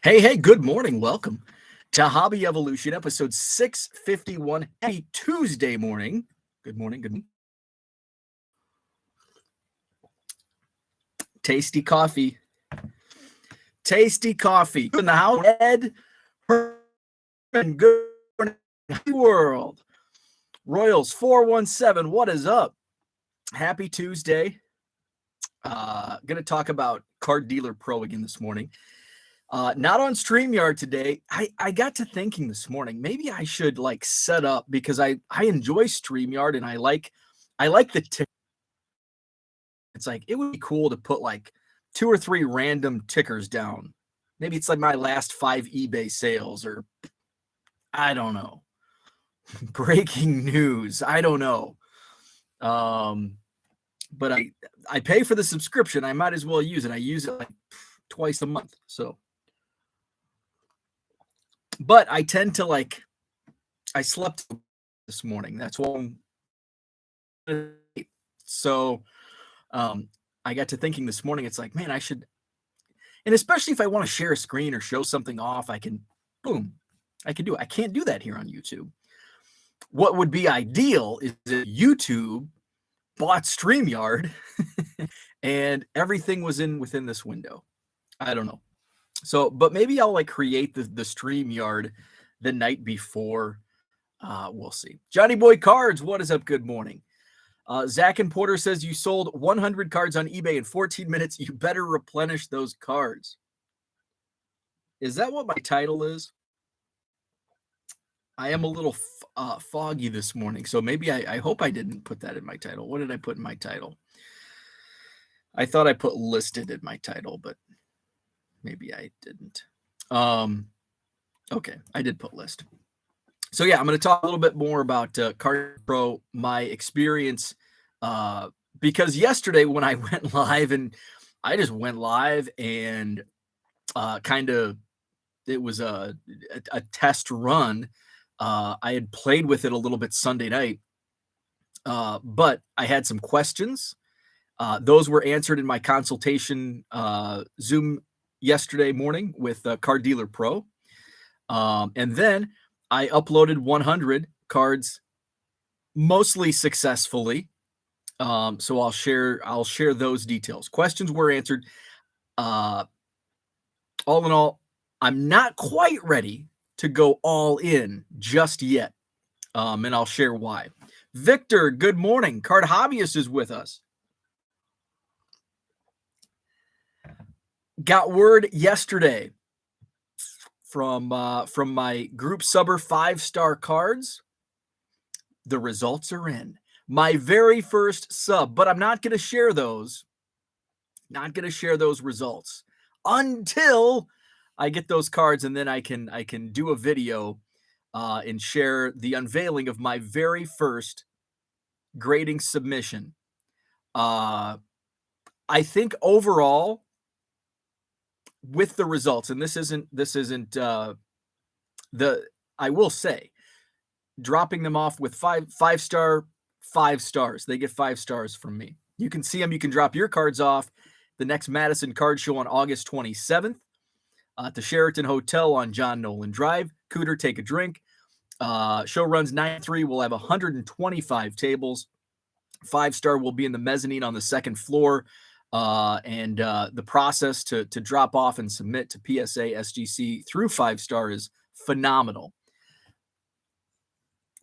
Hey, good morning. Welcome to Hobby Evolution, episode 651. Happy Tuesday morning. Good morning. Good morning. Tasty coffee. Tasty coffee. In the house, Ed, Herman, good morning, world. Royals 417, what is up? Happy Tuesday. Going to talk about Card Dealer Pro again this morning. Not on StreamYard today. I got to thinking this morning, maybe I should set up, because I enjoy StreamYard and I like the tick. It's like, it would be cool to put like 2 or 3 random tickers down. Maybe it's like my last 5 eBay sales, or I don't know. Breaking news. I don't know. But I pay for the subscription. I might as well use it. I use it like twice a month. So, but I tend to I slept this morning. That's why so I got to thinking this morning, it's like, man, I should, and especially if I want to share a screen or show something off, I can do it. I can't do that here on YouTube. What would be ideal is that YouTube bought StreamYard and everything was within this window. I don't know. So, but maybe I'll create the StreamYard the night before. We'll see. Johnny Boy Cards, what is up? Good morning. Zach and Porter says you sold 100 cards on eBay in 14 minutes. You better replenish those cards. Is that what my title is? I am a little foggy this morning, so maybe I hope I didn't put that in my title. What did I put in my title? I thought I put listed in my title, but maybe I didn't. Okay, I did put list. So yeah, I'm going to talk a little bit more about Card Pro, my experience, because yesterday when I went live, and I just went live and it was a test run. I had played with it a little bit Sunday night, but I had some questions. Those were answered in my consultation Zoom yesterday morning with Card Dealer Pro. And then I uploaded 100 cards mostly successfully. So I'll share those details. Questions were answered. All in all, I'm not quite ready to go all in just yet. And I'll share why. Victor, good morning. Card Hobbyist is with us. Got word yesterday from my group subber 5-star cards. The results are in. My very first sub, but I'm not going to share those. Not going to share those results until I get those cards, and then I can do a video and share the unveiling of my very first grading submission. I think overall, with the results, and this isn't I will say, dropping them off with 5-star, 5 stars. They get 5 stars from me. You can see them. You can drop your cards off the next Madison Card Show on August 27th at the Sheraton Hotel on John Nolan Drive. Cooter, take a drink. Show runs 9-3. We'll have 125 tables. 5-star will be in the mezzanine on the second floor. And the process to drop off and submit to PSA, SGC through 5-star is phenomenal.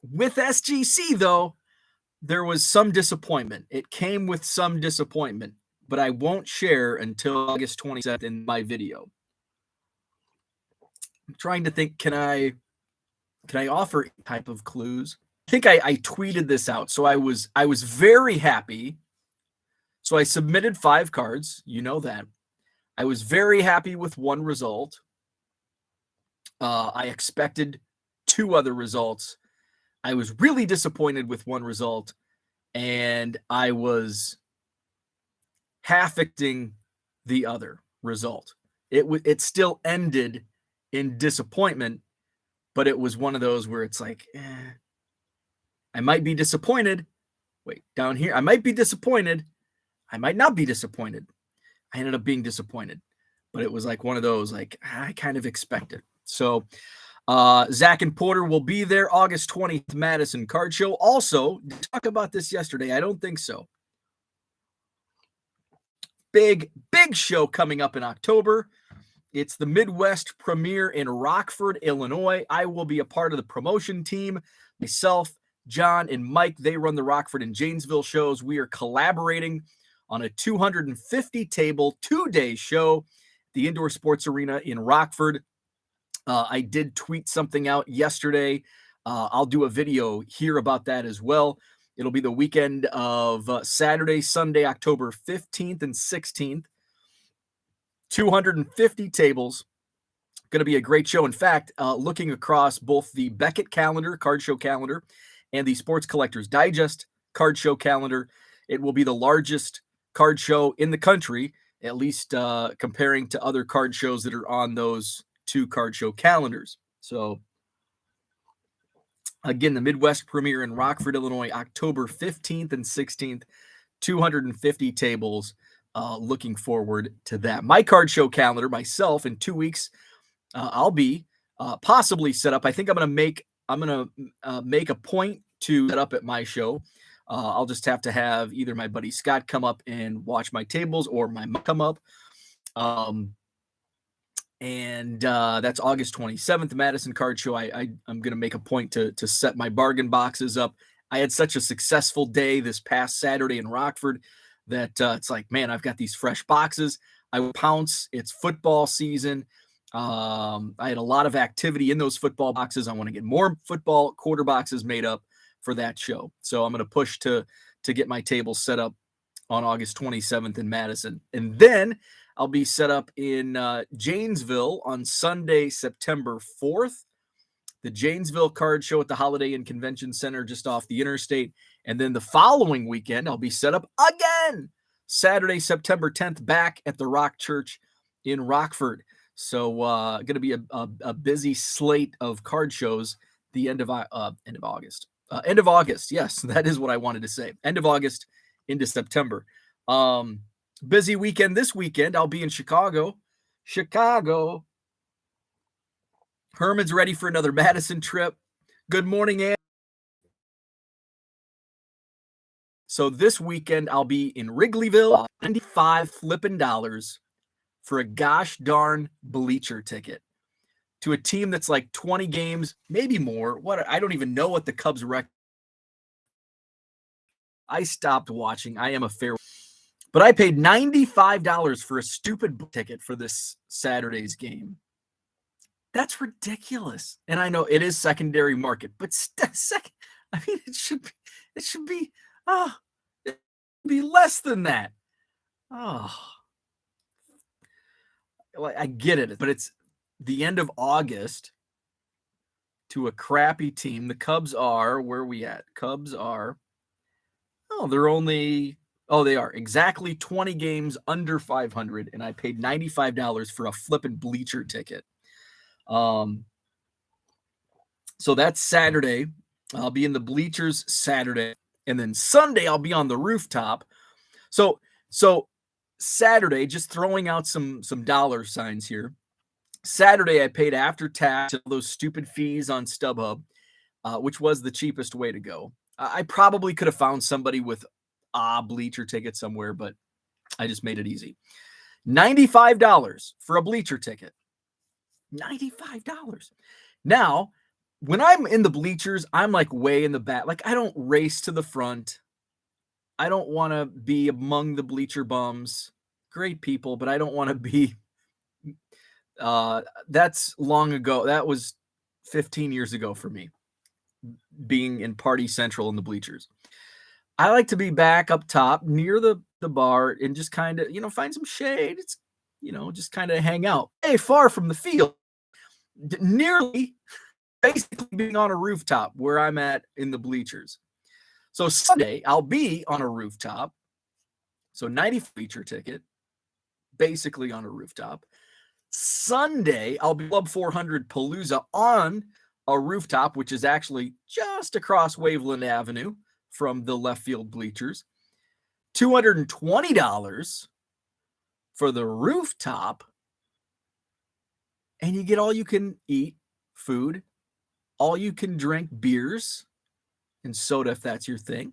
With SGC, though, there was some disappointment. It came with some disappointment, but I won't share until August 27th in my video. I'm trying to think, can I offer any type of clues? I think I tweeted this out. So I was very happy. So I submitted 5 cards. You know that. I was very happy with one result. I expected 2 other results. I was really disappointed with one result, and I was half-expecting the other result. It still ended in disappointment, but it was one of those where it's like, I might be disappointed. Wait, down here, I might be disappointed. I might not be disappointed. I ended up being disappointed. but it was like one of those, like, I kind of expected. So Zach and Porter will be there August 20th, Madison Card Show. Also, did I talk about this yesterday? I don't think so. Big show coming up in October. It's the Midwest premiere in Rockford, Illinois. I will be a part of the promotion team. Myself, John, and Mike, they run the Rockford and Janesville shows. We are collaborating on a 250-table, 2-day show, the Indoor Sports Arena in Rockford. I did tweet something out yesterday. I'll do a video here about that as well. It'll be the weekend of Saturday, Sunday, October 15th and 16th. 250 tables. Going to be a great show. In fact, looking across both the Beckett calendar, card show calendar, and the Sports Collectors Digest card show calendar, it will be the largest card show in the country, at least comparing to other card shows that are on those 2 card show calendars. So again, the Midwest premiere in Rockford, Illinois, October 15th and 16th, 250 tables. Looking forward to that. My card show calendar, myself, in 2 weeks, I'll be possibly set up. I think I'm going to make a point to set up at my show. I'll just have to have either my buddy Scott come up and watch my tables, or my mom come up. And that's August 27th, Madison Card Show. I'm going to make a point to set my bargain boxes up. I had such a successful day this past Saturday in Rockford that it's like, man, I've got these fresh boxes. I will pounce. It's football season. I had a lot of activity in those football boxes. I want to get more football quarter boxes made up for that show. So I'm going to push to get my table set up on August 27th in Madison. And then I'll be set up in Janesville on Sunday, September 4th. The Janesville Card Show at the Holiday Inn Convention Center just off the interstate. And then the following weekend, I'll be set up again, Saturday, September 10th, back at the Rock Church in Rockford. So going to be a busy slate of card shows the end of August. End of August, yes, that is what I wanted to say. End of August into September. Busy weekend this weekend. I'll be in Chicago. Herman's ready for another Madison trip. Good morning, Ann. So this weekend, I'll be in Wrigleyville, $95 flipping dollars for a gosh darn bleacher ticket to a team that's like 20 games, maybe more. I don't even know what the Cubs record. I stopped watching. I am a fair, but I paid $95 for a stupid ticket for this Saturday's game. That's ridiculous. And I know it is secondary market, but it should be less than that. I get it, but it's the end of August to a crappy team. The Cubs are, where are we at? Cubs are, they are exactly 20 games under 500, and I paid $95 for a flippin' bleacher ticket. So that's Saturday. I'll be in the bleachers Saturday, and then Sunday I'll be on the rooftop. So Saturday, just throwing out some dollar signs here. Saturday I paid after tax those stupid fees on StubHub, which was the cheapest way to go. I probably could have found somebody with a bleacher ticket somewhere, but I just made it easy. $95 for a bleacher ticket. $95. Now, when I'm in the bleachers, I'm like way in the back. Like, I don't race to the front. I don't want to be among the bleacher bums. Great people, but I don't want to be. That's long ago. That was 15 years ago for me, being in Party Central in the bleachers. I like to be back up top near the bar and just kind of, find some shade. It's, just kind of hang out. Hey, far from the field, nearly basically being on a rooftop where I'm at in the bleachers. So Sunday, I'll be on a rooftop. So 90 bleacher ticket, basically on a rooftop. Sunday, I'll be Club 400 Palooza on a rooftop, which is actually just across Waveland Avenue from the left field bleachers. $220 for the rooftop. and you get all you can eat food, all you can drink beers and soda if that's your thing.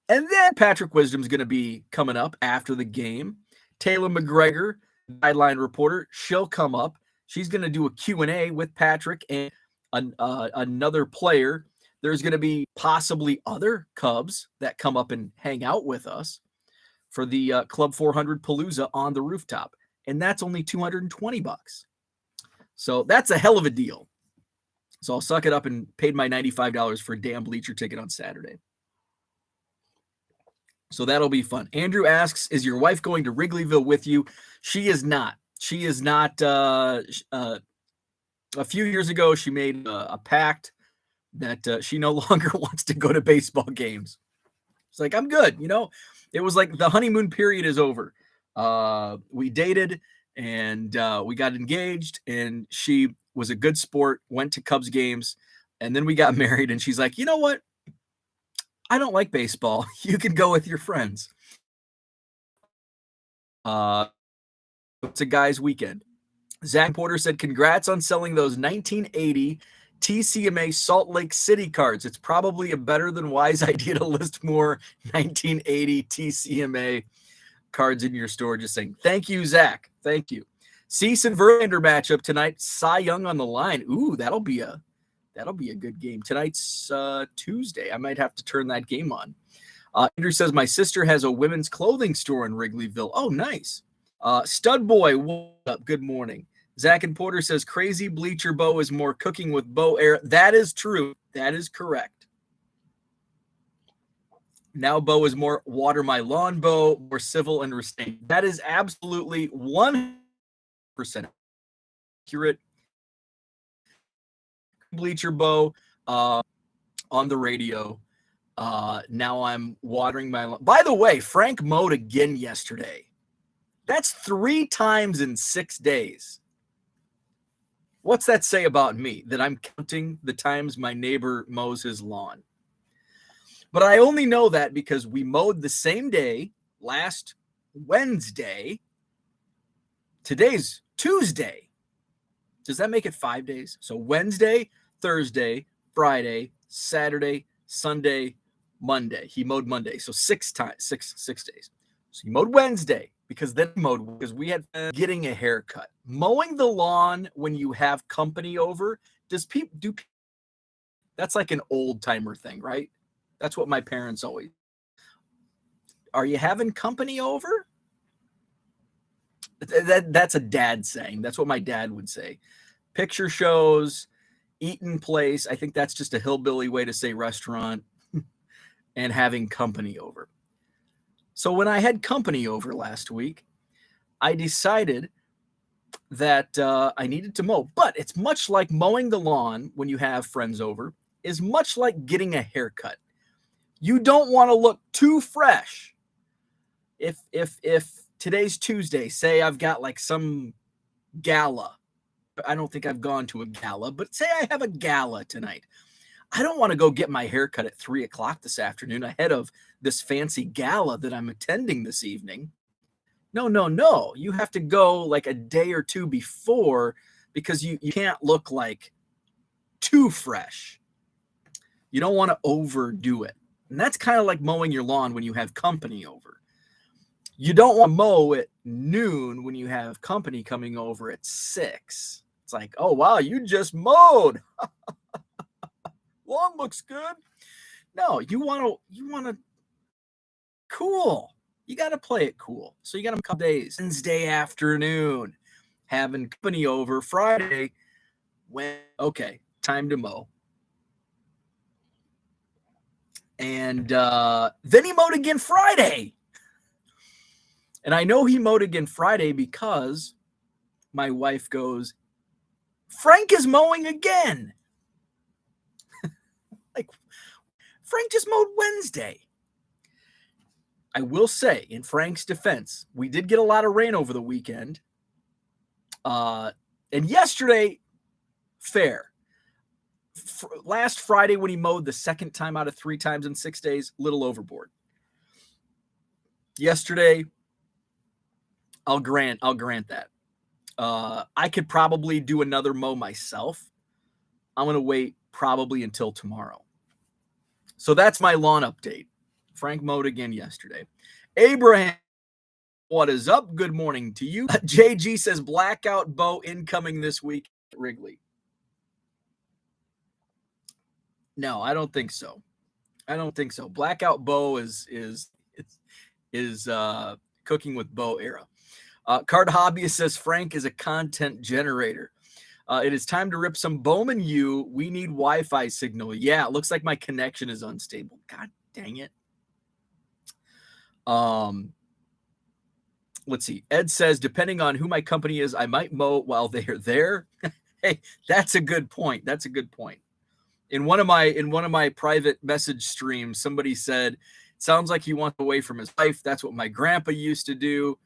And then Patrick Wisdom's going to be coming up after the game. Taylor McGregor, sideline reporter, she'll come up. She's going to do a Q&A with Patrick and another player. There's going to be possibly other Cubs that come up and hang out with us for the Club 400 Palooza on the rooftop. And that's only $220. So that's a hell of a deal. So I'll suck it up and paid my $95 for a damn bleacher ticket on Saturday. So that'll be fun. Andrew asks, is your wife going to Wrigleyville with you? She is not. She is not. A few years ago, she made a pact that she no longer wants to go to baseball games. It's like, I'm good. It was like the honeymoon period is over. We dated and we got engaged, and she was a good sport, went to Cubs games, and then we got married, and she's like, you know what? I don't like baseball. You can go with your friends. It's a guy's weekend. Zach Porter said, congrats on selling those 1980 TCMA Salt Lake City cards. It's probably a better than wise idea to list more 1980 TCMA cards in your store. Just saying. Thank you, Zach. Thank you. Cease and Verlander matchup tonight. Cy Young on the line. Ooh, that'll be a good game. Tonight's Tuesday. I might have to turn that game on. Andrew says, my sister has a women's clothing store in Wrigleyville. Oh, nice. Stud Boy, what up? Good morning. Zach and Porter says, crazy bleacher Bo is more cooking with Bo Air. That is true. That is correct. Now Bo is more water my lawn Bo, more civil and restrained. That is absolutely 100% accurate. Bleacher Bo on the radio. Now I'm watering my lawn. By the way, Frank mowed again yesterday. That's 3 times in 6 days. What's that say about me? That I'm counting the times my neighbor mows his lawn. But I only know that because we mowed the same day last Wednesday. Today's Tuesday. Does that make it 5 days? So Wednesday, Thursday, Friday, Saturday, Sunday, Monday. He mowed Monday. So 6 days. So he mowed Wednesday because we had getting a haircut. Mowing the lawn when you have company over, that's like an old timer thing, right? That's what my parents always. Are you having company over? That's a dad saying. That's what my dad would say. Picture shows, eating place. I think that's just a hillbilly way to say restaurant and having company over. So when I had company over last week, I decided that I needed to mow. But it's much like mowing the lawn when you have friends over is much like getting a haircut. You don't want to look too fresh. If today's Tuesday, say I've got like some gala. I don't think I've gone to a gala, but say I have a gala tonight. I don't want to go get my haircut at 3:00 this afternoon ahead of this fancy gala that I'm attending this evening. No. You have to go like a day or two before because you can't look like too fresh. You don't want to overdo it. And that's kind of like mowing your lawn when you have company over. You don't want to mow at noon when you have company coming over at 6. It's like, oh, wow, you just mowed. Lawn looks good. No, you want to cool. You got to play it cool. So you got a couple days. Wednesday afternoon, having company over. Friday, okay, time to mow. And then he mowed again Friday. And I know he mowed again Friday because my wife goes, Frank is mowing again. Like, Frank just mowed Wednesday. I will say, in Frank's defense, we did get a lot of rain over the weekend. And yesterday, fair. Last Friday when he mowed the second time out of 3 times in 6 days, little overboard. Yesterday, I'll grant that. I could probably do another mow myself. I'm going to wait probably until tomorrow. So that's my lawn update. Frank mowed again yesterday. Abraham, what is up? Good morning to you. JG says blackout bow incoming this week at Wrigley. No, I don't think so. I don't think so. Blackout bow is cooking with bow era. Card Hobbyist says Frank is a content generator. It is time to rip some Bowman U. We need Wi-Fi signal. Yeah, it looks like my connection is unstable. God dang it. Let's see. Ed says, depending on who my company is, I might mow while they are there. Hey, that's a good point. That's a good point. In one of my private message streams, somebody said, it sounds like he wants away from his wife. That's what my grandpa used to do.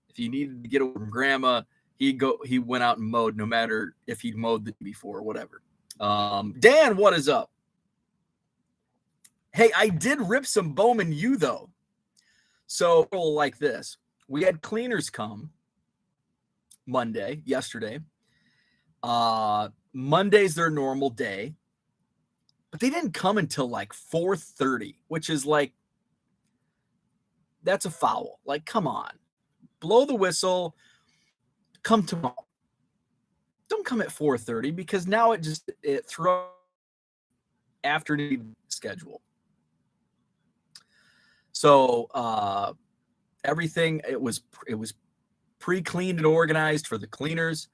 If he needed to get away from grandma, he went out and mowed, no matter if he'd mowed the day before or whatever. Dan, what is up? Hey, I did rip some Bowman U though. So like this, we had cleaners come yesterday. Monday's their normal day, but they didn't come until like 4:30, which is like, that's a foul. Like, come on, blow the whistle, come tomorrow. Don't come at 4:30 because now it throws afternoon schedule. So everything, it was pre-cleaned and organized for the cleaners.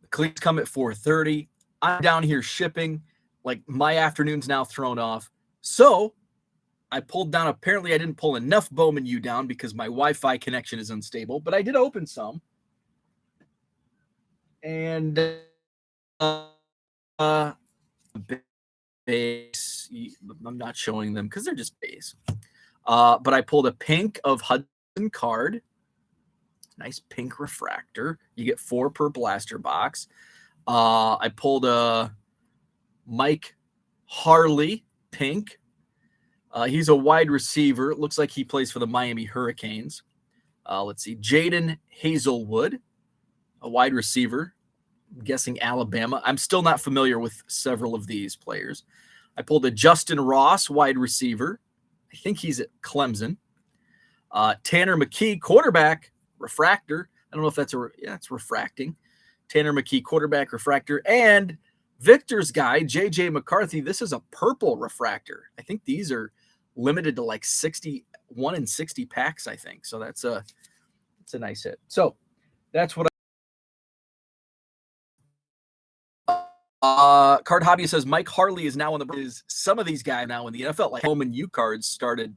The cleaners come at 4:30. I'm down here shipping. Like, my afternoon's now thrown off. So I pulled down. Apparently I didn't pull enough Bowman U down because my Wi-Fi connection is unstable, but I did open some. And base, I'm not showing them because they're just base. But I pulled a pink of Hudson card. Nice pink refractor. You get 4 per blaster box. I pulled a Mike Harley pink. He's a wide receiver. It looks like he plays for the Miami Hurricanes. Let's see. Jaden Hazelwood, a wide receiver. I'm guessing Alabama. I'm still not familiar with several of these players. I pulled a Justin Ross, wide receiver. I think he's at Clemson. Tanner McKee, quarterback, refractor. I don't know if it's refracting. Tanner McKee, quarterback, refractor. And Victor's guy, JJ McCarthy, this is a purple refractor. I think these are limited to like 61 in 60 packs, I think. So it's a nice hit. So that's what Card Hobby says Mike Harley is now on the some of these guys now in the NFL, like Bowman U cards started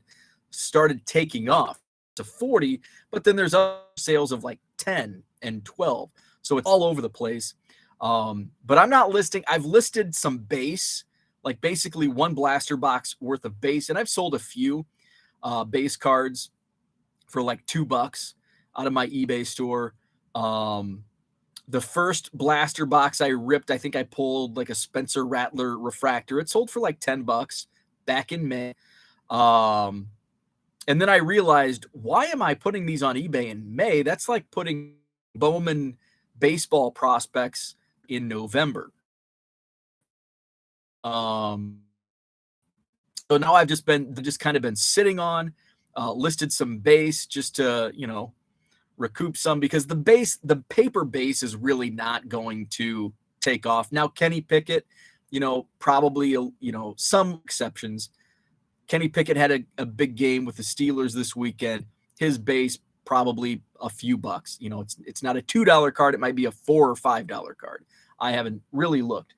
taking off to 40, but then there's other sales of like 10 and 12. So it's all over the place. But I'm not listing. I've listed some base, like basically one blaster box worth of base. And I've sold a few base cards for like $2 out of my eBay store. The first blaster box I ripped, I think I pulled like a Spencer Rattler refractor. It sold for like $10 back in May. And then I realized, why am I putting these on eBay in May? That's like putting Bowman baseball prospects in November. So now I've just kind of been sitting on, listed some base just to, recoup some, because the paper base is really not going to take off. Now, Kenny Pickett, probably, some exceptions. Kenny Pickett had a big game with the Steelers this weekend. His base probably a few bucks. It's not a $2 card. It might be a $4 or $5 card. I haven't really looked,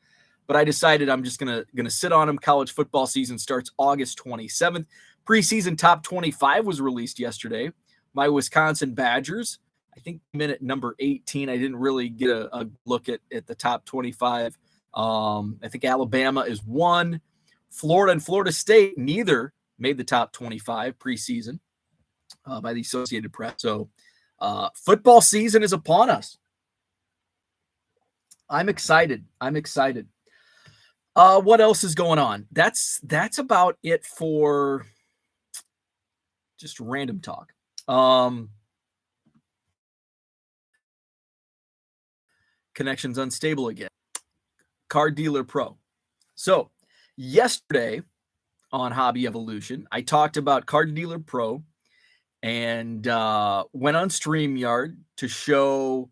but I decided I'm just gonna sit on him. College football season starts August 27th. Preseason top 25 was released yesterday. My Wisconsin Badgers, I think, minute number 18. I didn't really get a look at the top 25. I think Alabama is 1. Florida and Florida State, neither made the top 25 preseason by the Associated Press. So football season is upon us. I'm excited. What else is going on? That's about it for just random talk. connection's unstable again. Card Dealer Pro. So yesterday on Hobby Evolution, I talked about Card Dealer Pro and went on StreamYard to show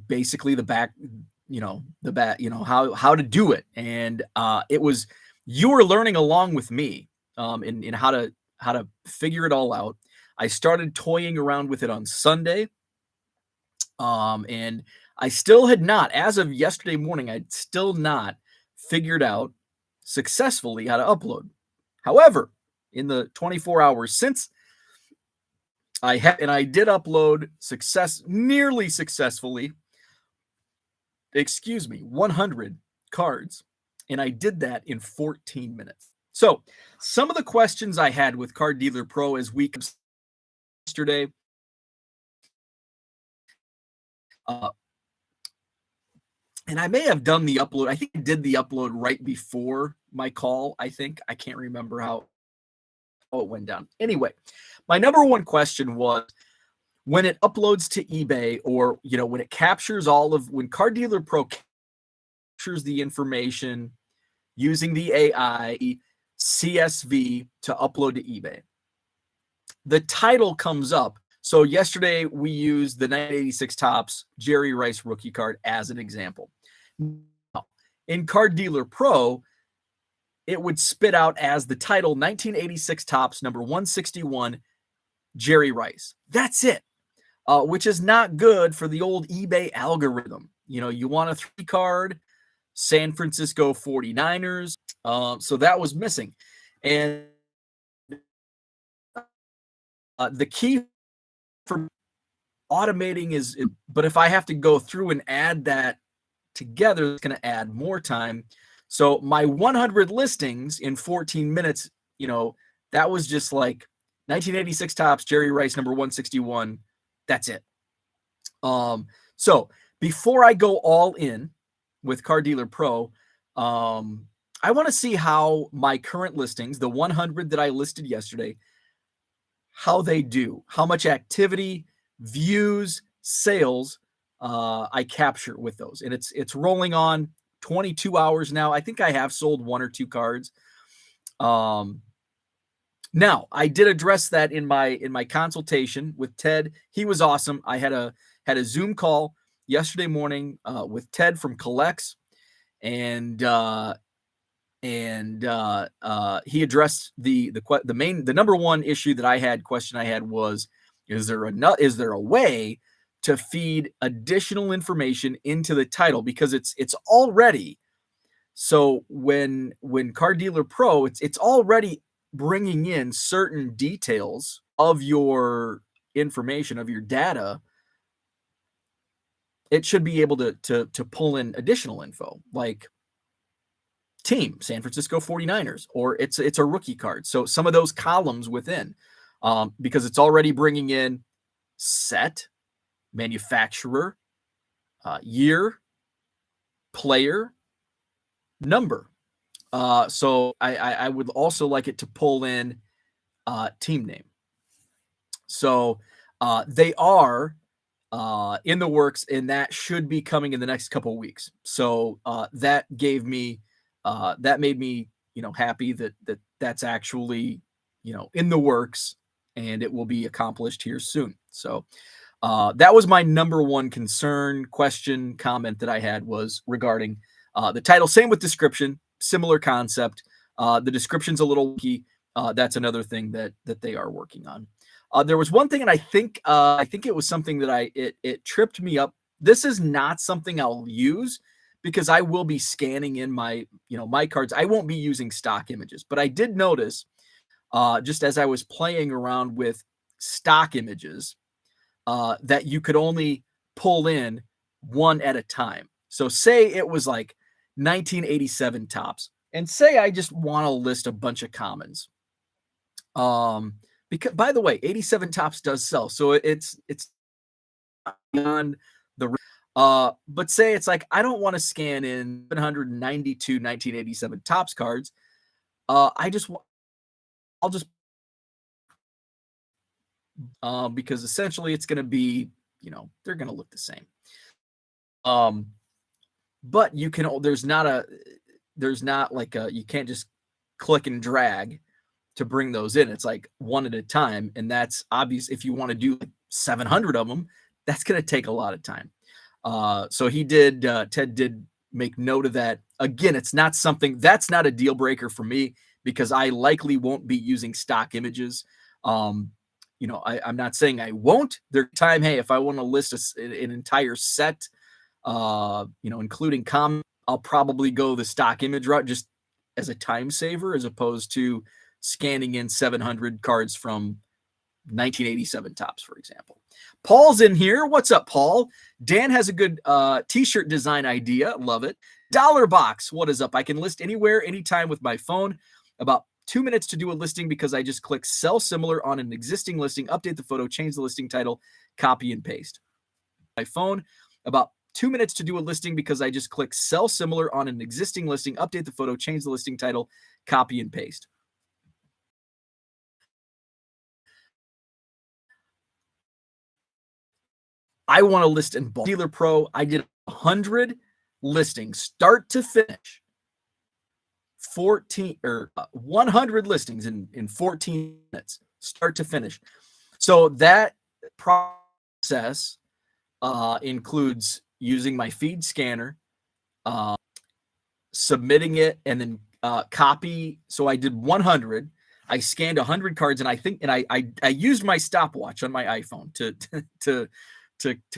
basically how to do it. And it was, you were learning along with me in how to figure it all out. I started toying around with it on Sunday. And I still had not, as of yesterday morning, I'd still not figured out successfully how to upload. However, in the 24 hours since I did upload nearly successfully, 100 cards. And I did that in 14 minutes. So some of the questions I had with Card Dealer Pro as we yesterday, and I may have done the upload. I think I did the upload right before my call. I can't remember how it went down. Anyway, my number one question was, when it uploads to eBay, or when it captures when Card Dealer Pro captures the information using the AI CSV to upload to eBay, the title comes up. So yesterday we used the 1986 Topps Jerry Rice rookie card as an example. Now, in Card Dealer Pro, it would spit out as the title 1986 Topps number 161 Jerry Rice. That's it. Which is not good for the old eBay algorithm. You want a 3 card, San Francisco 49ers. So that was missing. And the key for automating is, but if I have to go through and add that together, it's going to add more time. So my 100 listings in 14 minutes, that was just like 1986 Topps Jerry Rice number 161. That's it. So before I go all in with Card Dealer Pro, I want to see how my current listings, the 100 that I listed yesterday, how they do, how much activity, views, sales I capture with those. And it's rolling on 22 hours now. I think I have sold 1 or 2 cards. Now, I did address that in my consultation with Ted. He was awesome. I had a Zoom call yesterday morning with Ted from Collects, and he addressed the number one issue that I had, question I had was, is there a way to feed additional information into the title, because it's already, so when Card Dealer Pro, it's already bringing in certain details of your information, of your data. It should be able to pull in additional info, like team, San Francisco 49ers, or it's a rookie card. So some of those columns within, because it's already bringing in set, manufacturer, year, player, number. So I would also like it to pull in team name. So they are in the works, and that should be coming in the next couple of weeks. So that made me happy that that's actually in the works, and it will be accomplished here soon. So that was my number one concern, question, comment that I had, was regarding the title. Same with description, similar concept. The description's a little key. That's another thing that they are working on. There was one thing, and I think it was something that it tripped me up. This is not something I'll use, because I will be scanning in my cards. I won't be using stock images, but I did notice just as I was playing around with stock images that you could only pull in one at a time. So say it was like 1987 Topps, and say I just want to list a bunch of commons. Because, by the way, 87 Topps does sell, so it's beyond the. But say it's like, I don't want to scan in 792 1987 Topps cards. I'll just because essentially it's going to be they're going to look the same. But you can, there's not like you can't just click and drag to bring those in. It's like one at a time. And that's obvious. If you want to do like 700 of them, that's going to take a lot of time. So Ted did make note of that. Again, it's not something that's not a deal breaker for me, because I likely won't be using stock images. I'm not saying I won't. There's time, hey, if I want to list an entire set, including comment, I'll probably go the stock image route just as a time saver, as opposed to scanning in 700 cards from 1987 tops, for example. Paul's in here. What's up, Paul? Dan has a good t-shirt design idea. Love it. Dollar Box, what is up? I can list anywhere, anytime with my phone. About 2 minutes to do a listing because I just click sell similar on an existing listing, update the photo, change the listing title, copy and paste. My phone, about 2 minutes to do a listing because I just click sell similar on an existing listing, update the photo, change the listing title, copy and paste. I want to list in bulk. Dealer Pro, I did 100 listings, start to finish. 100 listings in 14 minutes, start to finish. So that process includes using my feed scanner, submitting it, and then copy. So I did 100. I scanned 100 cards, and I used my stopwatch on my iPhone to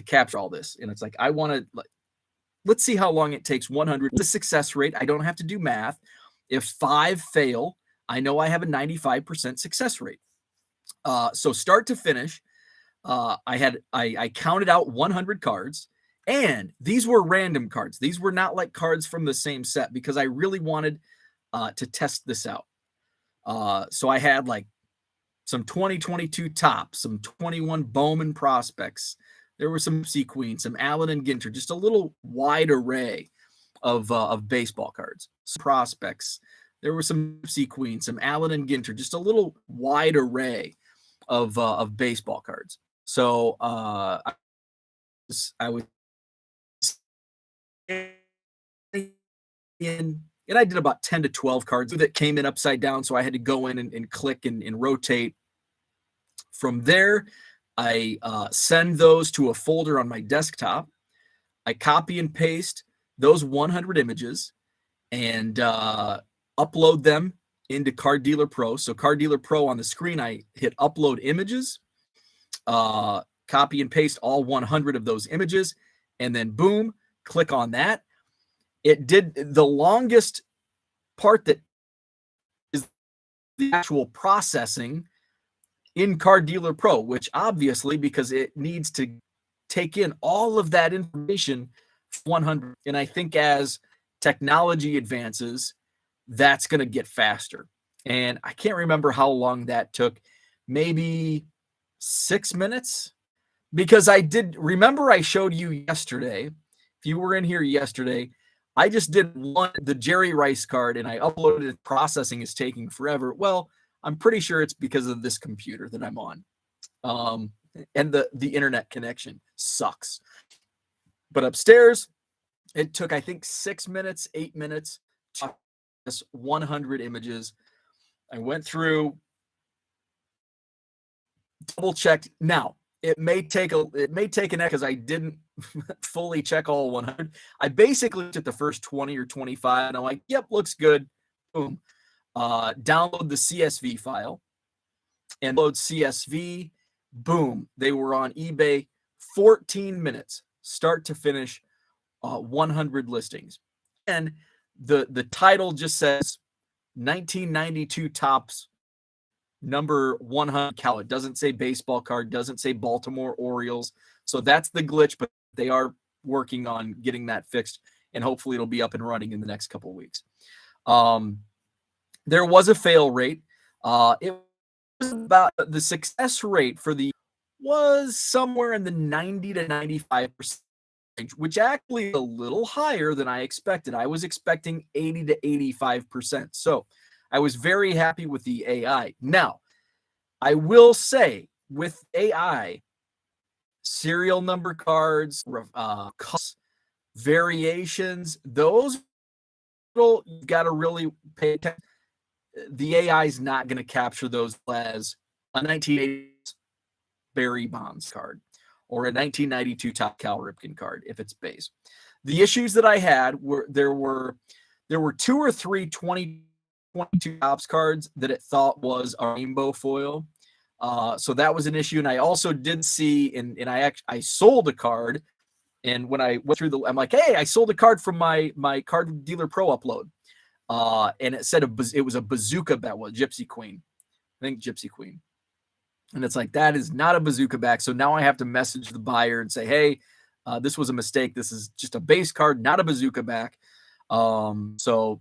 capture all this. And it's like, I want to, let's see how long it takes. 100, the success rate. I don't have to do math. If 5 fail, I know I have a 95% success rate. So start to finish, I counted out 100 cards, and these were random cards. These were not like cards from the same set, because I really wanted to test this out. So I had like some 2022 tops, some 21 Bowman prospects. There were some C Queen, some Allen and Ginter, just a little wide array of baseball cards. Some prospects. There were some C Queen, some Allen and Ginter, just a little wide array of baseball cards. So I was in, and I did about 10 to 12 cards that came in upside down. So I had to go in and click and rotate. From there, I send those to a folder on my desktop. I copy and paste those 100 images and upload them into Card Dealer Pro. So Card Dealer Pro on the screen, I hit upload images, copy and paste all 100 of those images, and then boom, click on that. It did the longest part, that is the actual processing in Card Dealer Pro, which obviously, because it needs to take in all of that information, 100. And I think as technology advances, that's going to get faster. And I can't remember how long that took, maybe 6 minutes, because I showed you yesterday. If you were in here yesterday, I just did the Jerry Rice card, and I uploaded it. Processing is taking forever. Well, I'm pretty sure it's because of this computer that I'm on. And the internet connection sucks. But upstairs, it took, I think, 6 minutes, 8 minutes to process 100 images. I went through, double checked. Now, it may take an because I didn't fully check all 100. I basically took the first 20 or 25, and I'm like, yep, looks good. Boom. Download the CSV file and load CSV. Boom. They were on eBay. 14 minutes, start to finish, 100 listings. And the title just says 1992 tops number 100 cal. It doesn't say baseball card, doesn't say Baltimore Orioles. So that's the glitch, but they are working on getting that fixed, and hopefully it'll be up and running in the next couple of weeks. There was a fail rate. It was about, the success rate for the was somewhere in the 90 to 95%, which actually is a little higher than I expected. I was expecting 80 to 85%. So I was very happy with the AI. Now, I will say, with AI, serial number cards, variations, those you've got to really pay attention. The AI is not going to capture those as a 1980s Barry Bonds card or a 1992 Top Cal Ripken card if it's base. The issues that I had were there were 2 or 3 2022 Topps cards that it thought was a rainbow foil. So that was an issue. And I also did see, and I sold a card. And when I went through I'm like, hey, I sold a card from my Card Dealer Pro upload. And it said it was a bazooka bat, Gypsy Queen. I think Gypsy Queen. And it's like, that is not a bazooka back. So now I have to message the buyer and say, hey, this was a mistake. This is just a base card, not a bazooka back. So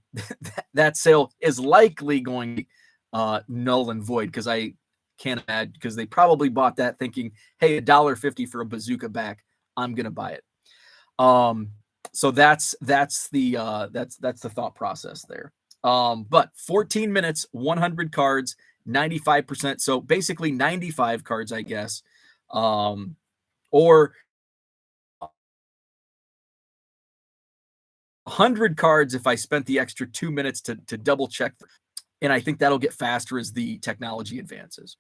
that sale is likely going to be null and void, because I can't imagine, because they probably bought that thinking, hey, $1.50 for a bazooka back, I'm gonna buy it. So that's the thought process there. But 14 minutes, 100 cards, 95%. So basically 95 cards, I guess. Or 100 cards if I spent the extra 2 minutes to double check. And I think that'll get faster as the technology advances.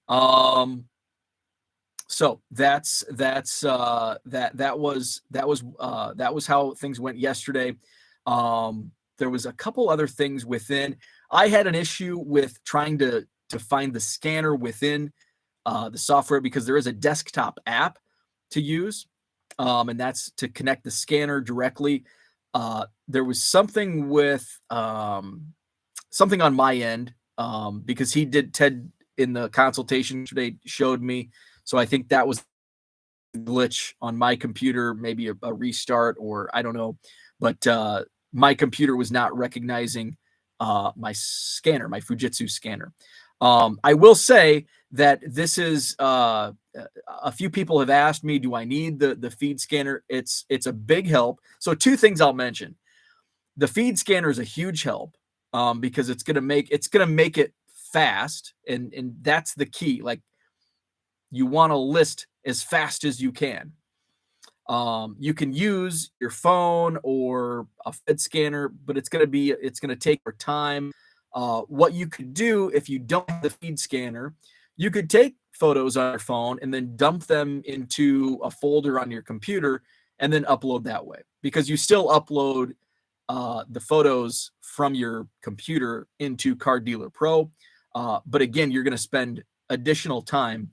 So that was how things went yesterday. There was a couple other things within. I had an issue with trying to find the scanner within the software, because there is a desktop app to use, and that's to connect the scanner directly. There was something with something on my end, because Ted in the consultation today showed me. So I think that was a glitch on my computer, maybe a restart, or I don't know. But my computer was not recognizing my scanner, my Fujitsu scanner. I will say that this is a few people have asked me, do I need the feed scanner? It's a big help. So 2 things I'll mention. The feed scanner is a huge help, because it's gonna make it fast, and that's the key. Like, you want to list as fast as you can. You can use your phone or a feed scanner, but it's going to take more time. What you could do if you don't have the feed scanner, you could take photos on your phone and then dump them into a folder on your computer and then upload that way, because you still upload the photos from your computer into Card Dealer Pro. But again, you're going to spend additional time,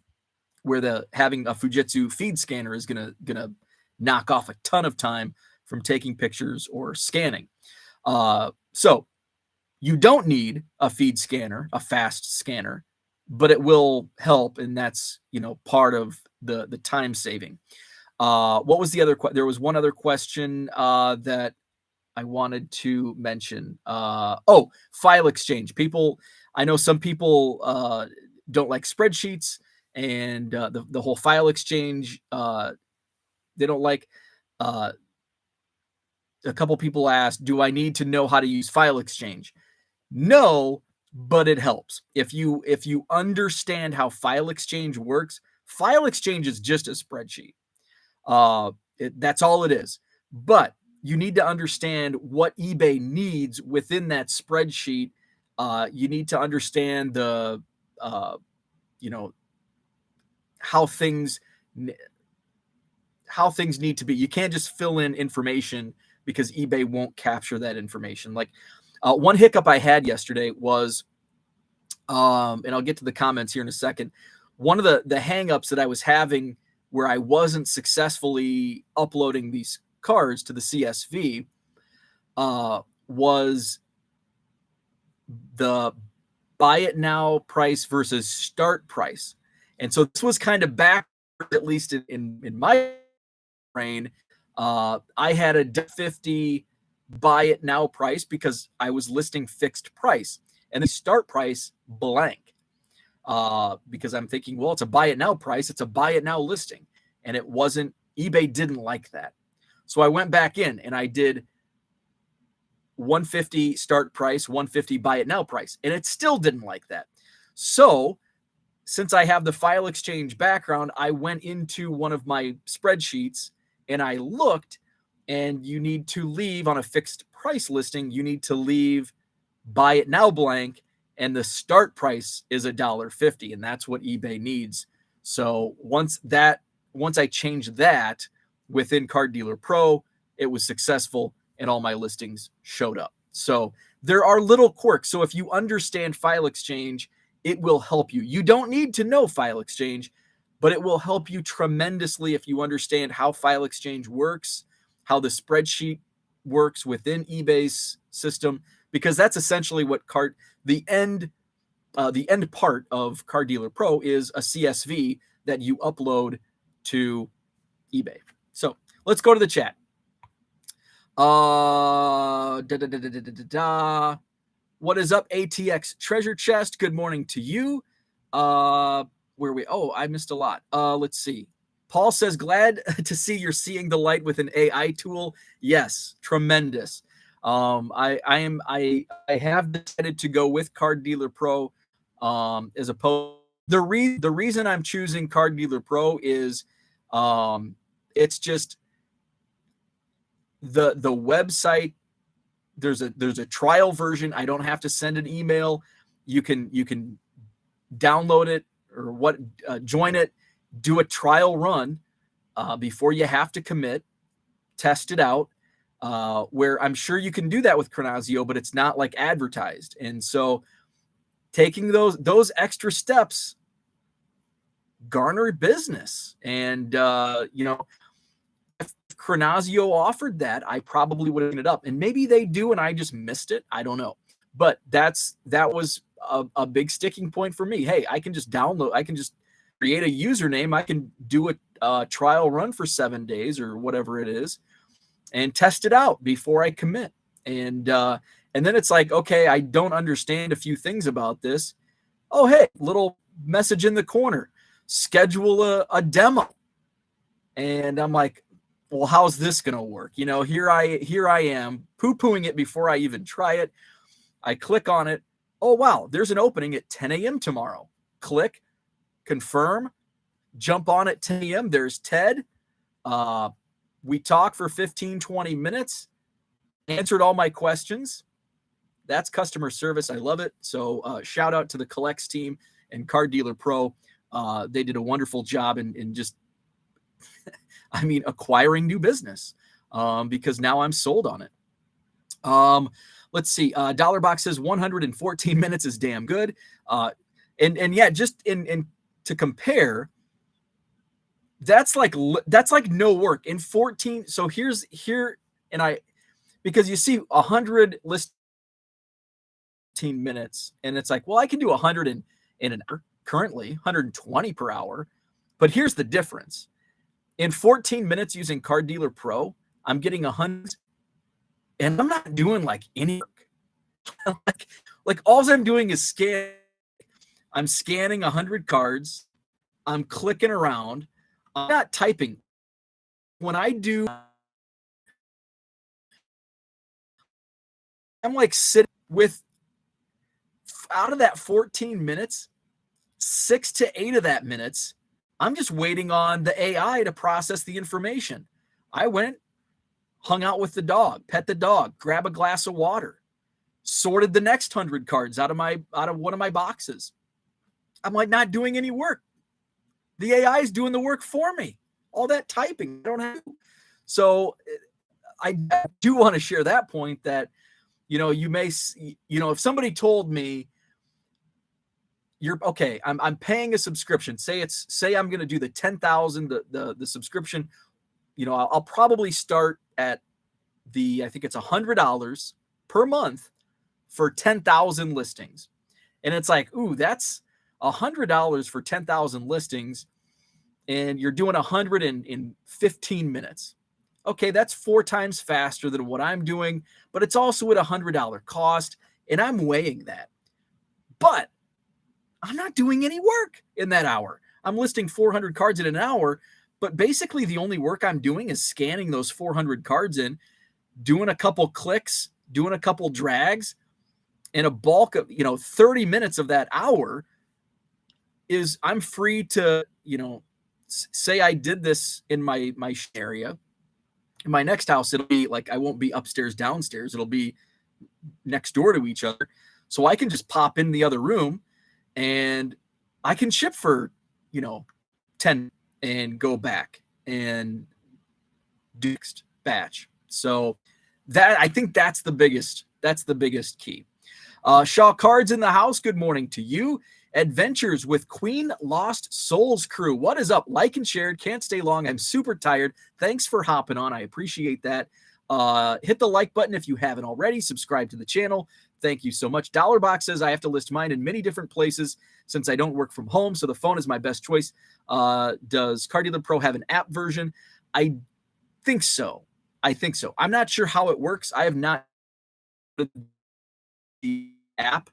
where having a Fujitsu feed scanner is gonna knock off a ton of time from taking pictures or scanning. So you don't need a feed scanner, a fast scanner, but it will help, and that's part of the time saving. What was the other? There was one other question that I wanted to mention. File exchange. I know some people don't like spreadsheets, and the whole file exchange, they don't like. A couple people asked, do I need to know how to use file exchange? No, but it helps. If you understand how file exchange works, file exchange is just a spreadsheet. That's all it is. But you need to understand what eBay needs within that spreadsheet. You need to understand the how things need to be. You can't just fill in information, because eBay won't capture that information. Like, one hiccup I had yesterday was, and I'll get to the comments here in a second. One of the hangups that I was having, where I wasn't successfully uploading these cards to the CSV, was the buy it now price versus start price. And so this was kind of back, at least in my brain. I had a $50 buy it now price because I was listing fixed price, and the start price blank, because I'm thinking, well, it's a buy it now price. It's a buy it now listing. And it wasn't. eBay didn't like that. So I went back in and I did 150 start price, 150 buy it now price, and it still didn't like that. So since I have the file exchange background, I went into one of my spreadsheets and I looked, and you need to leave on a fixed price listing. You need to leave buy it now blank, and the start price is $1.50, and that's what eBay needs. So once I changed that within Card Dealer Pro, it was successful and all my listings showed up. So there are little quirks. So if you understand file exchange, it will help you. You don't need to know file exchange, but it will help you tremendously if you understand how file exchange works, how the spreadsheet works within eBay's system, because that's essentially what the end part of Card Dealer Pro is a CSV that you upload to eBay. So let's go to the chat. What is up, ATX Treasure Chest? Good morning to you. I missed a lot. Let's see. Paul says, glad to see you're seeing the light with an AI tool. Yes, tremendous. I have decided to go with Card Dealer Pro as opposed. The reason I'm choosing Card Dealer Pro is it's just the website. There's a trial version. I don't have to send an email. You can download it or join it, do a trial run before you have to commit, test it out. Where I'm sure you can do that with Chronazio, but it's not like advertised. And so taking those extra steps garner business. And if Chronazio offered that, I probably would have ended up. And maybe they do, and I just missed it. I don't know. But that was a big sticking point for me. Hey, I can just create a username. I can do a trial run for 7 days or whatever it is, and test it out before I commit. And then it's like, okay, I don't understand a few things about this. Oh, hey, little message in the corner, schedule a demo. And I'm like, well, how's this going to work? Here I am poo-pooing it before I even try it. I click on it. Oh, wow, there's an opening at 10 a.m. tomorrow. Click, confirm, jump on at 10 a.m. There's Ted. We talked for 15, 20 minutes, answered all my questions. That's customer service. I love it. So shout out to the Collects team and Card Dealer Pro. They did a wonderful job in just, acquiring new business because now I'm sold on it. Let's see. Dollarbox says 114 minutes is damn good. And yeah, just in to compare, that's like no work in 14. So because you see 100 list 15 minutes, and it's like, well, I can do 100 in an hour currently, 120 per hour. But here's the difference. In 14 minutes using Card Dealer Pro, I'm getting 100, and I'm not doing like any work. like all I'm doing is scan. I'm scanning 100 cards. I'm clicking around. I'm not typing. When I do, I'm like sitting with, out of that 14 minutes, 6 to 8 of that minutes, I'm just waiting on the AI to process the information. I went, hung out with the dog, pet the dog, grab a glass of water, sorted the next 100 cards out of one of my boxes. I'm like not doing any work. The AI is doing the work for me. All that typing, I don't have to. So I do want to share that point that, you may, if somebody told me, you're okay, I'm paying a subscription. Say I'm going to do the 10,000, the subscription, I'll probably start at I think it's $100 per month for 10,000 listings. And it's like, ooh, that's $100 for 10,000 listings. And you're doing 100 in 15 minutes. Okay, that's 4 times faster than what I'm doing, but it's also at $100 cost. And I'm weighing that. But I'm not doing any work in that hour. I'm listing 400 cards in an hour, but basically the only work I'm doing is scanning those 400 cards in, doing a couple clicks, doing a couple drags, and a bulk of, 30 minutes of that hour is I'm free to, say I did this in my area. In my next house, it'll be like I won't be upstairs, downstairs. It'll be next door to each other. So I can just pop in the other room and I can ship for, 10 and go back and do next batch. So that, I think that's the biggest key. Shaw Cards in the house. Good morning to you. Adventures with Queen Lost Souls crew. What is up? Like and share. Can't stay long. I'm super tired. Thanks for hopping on. I appreciate that. Hit the like button if you haven't already. Subscribe to the channel. Thank you so much. Dollarbox says I have to list mine in many different places since I don't work from home, so the phone is my best choice. Does Car Dealer Pro have an app version? I think so. I'm not sure how it works. I have not the app.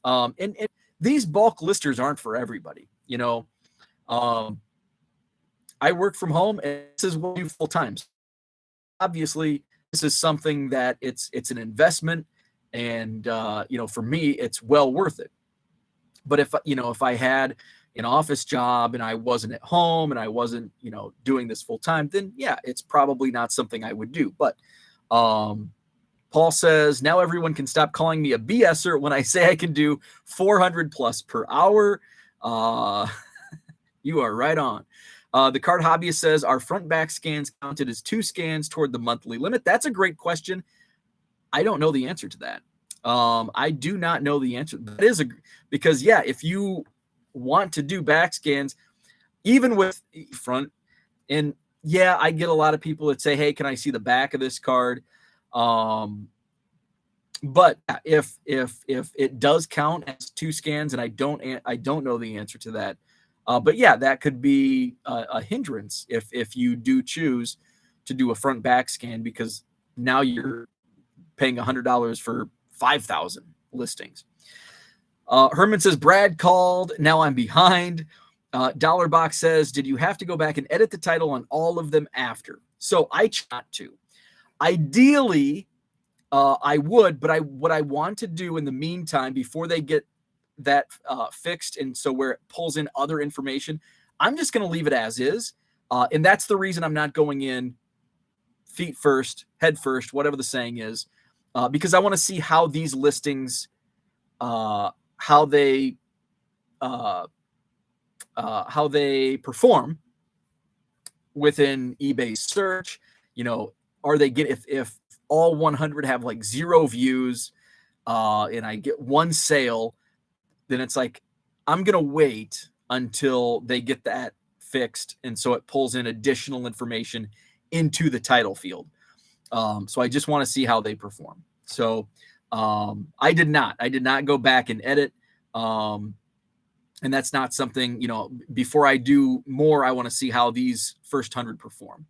And these bulk listers aren't for everybody. I work from home and this is what I do full time. Obviously, this is something that it's an investment, and for me, it's well worth it. But if I had an office job and I wasn't at home and I wasn't doing this full time, then yeah, it's probably not something I would do. But Paul says, now everyone can stop calling me a BSer when I say I can do 400 plus per hour. You are right on. The Card Hobbyist says, are front back scans counted as 2 scans toward the monthly limit? That's a great question. I don't know the answer to that. I do not know the answer. That is because yeah, if you want to do back scans, even with front, and yeah, I get a lot of people that say, hey, can I see the back of this card? But if it does count as 2 scans, and I don't know the answer to that. But yeah, that could be a hindrance if you do choose to do a front back scan, because now you're paying $100 for 5,000 listings. Herman says, Brad called. Now I'm behind. Dollarbox says, did you have to go back and edit the title on all of them after? So I tried to. Ideally, I would, but what I want to do in the meantime, before they get that fixed, and so where it pulls in other information, I'm just going to leave it as is. And that's the reason I'm not going in feet first, head first, whatever the saying is, because I want to see how these listings, how they perform within eBay search. Are they if all 100 have like 0 views, and I get 1 sale, then it's like, I'm going to wait until they get that fixed. And so it pulls in additional information into the title field. So I just want to see how they perform. So I did not go back and edit. And that's not something, before I do more, I want to see how these first 100 perform.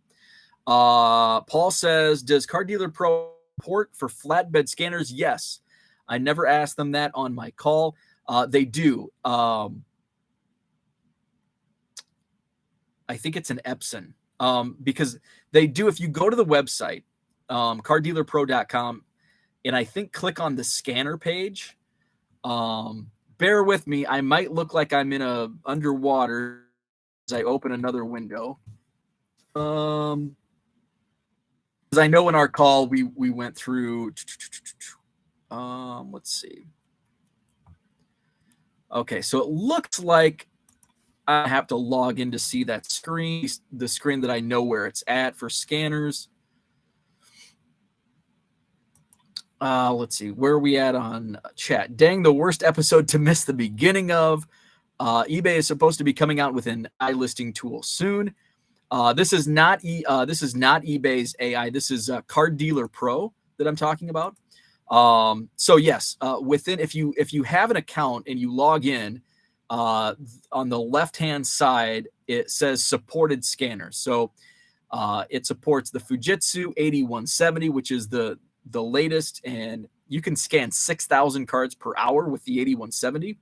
Paul says, does Car Dealer Pro support for flatbed scanners? Yes. I never asked them that on my call. They do. I think it's an Epson, because they do. If you go to the website, cardealerpro.com, and I think click on the scanner page, bear with me. I might look like I'm in a underwater as I open another window. Because I know in our call we went through. Let's see. Okay, so it looks like I have to log in to see that screen, the screen that I know where it's at for scanners. Let's see, where are we at on chat? Dang, the worst episode to miss the beginning of. eBay is supposed to be coming out with an AI listing tool soon. This is not eBay's AI. This is Card Dealer Pro that I'm talking about. So yes, if you have an account and you log in, on the left-hand side, it says supported scanners. So it supports the Fujitsu 8170, which is the latest, and you can scan 6,000 cards per hour with the 8170.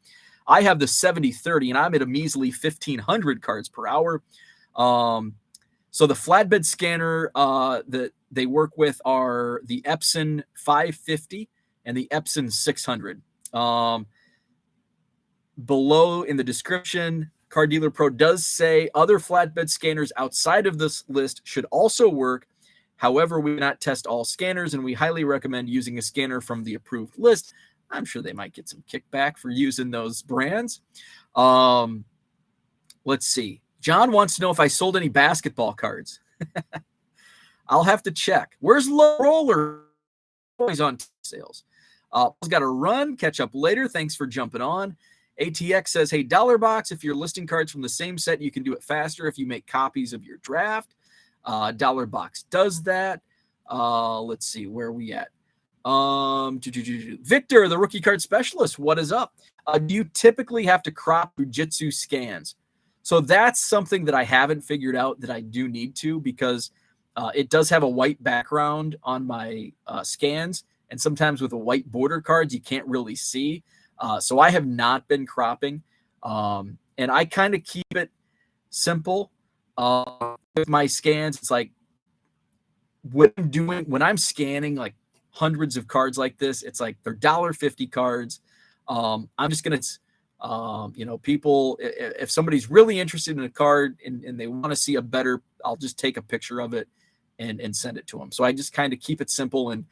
I have the 7030, and I'm at a measly 1,500 cards per hour. So the flatbed scanner that they work with are the Epson 550 and the Epson 600. below in the description, Car Dealer Pro does say other flatbed scanners outside of this list should also work. However, we do not test all scanners, and we highly recommend using a scanner from the approved list. I'm sure they might get some kickback for using those brands. Let's see. John wants to know if I sold any basketball cards. I'll have to check. Where's Low Roller? Always on sales. Got to run. Catch up later. Thanks for jumping on. ATX says, hey, Dollar Box, if you're listing cards from the same set, you can do it faster if you make copies of your draft. Dollar Box does that. Let's see. Where are we at? Victor, the rookie card specialist. What is up? Do you typically have to crop Fujitsu scans? So that's something that I haven't figured out that I do need to, because it does have a white background on my scans. And sometimes with a white border cards, you can't really see. So I have not been cropping. And I kind of keep it simple with my scans. It's like when I'm scanning like hundreds of cards like this, it's like they're $1.50 cards. I'm just going to, people, if somebody's really interested in a card and they want to see a better, I'll just take a picture of it and send it to them. So I just kind of keep it simple. And,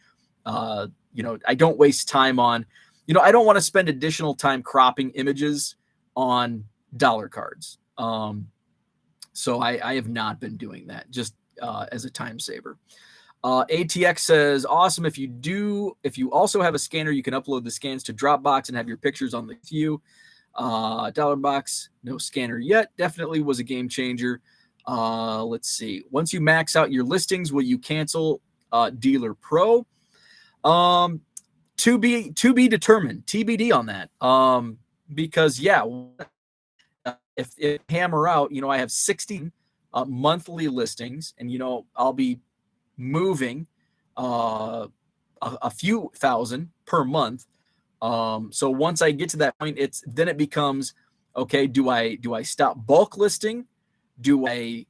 I don't waste time on, I don't want to spend additional time cropping images on dollar cards. So I have not been doing that, just as a time saver. ATX says, awesome. If you also have a scanner, you can upload the scans to Dropbox and have your pictures on the queue. Dollar Box, no scanner yet. Definitely was a game changer. Let's see. Once you max out your listings, will you cancel Dealer Pro? To be determined. TBD on that. Because if hammer out, I have 60 monthly listings, and I'll be moving a few thousand per month. So once I get to that point, then it becomes, okay, do I stop bulk listing? Do I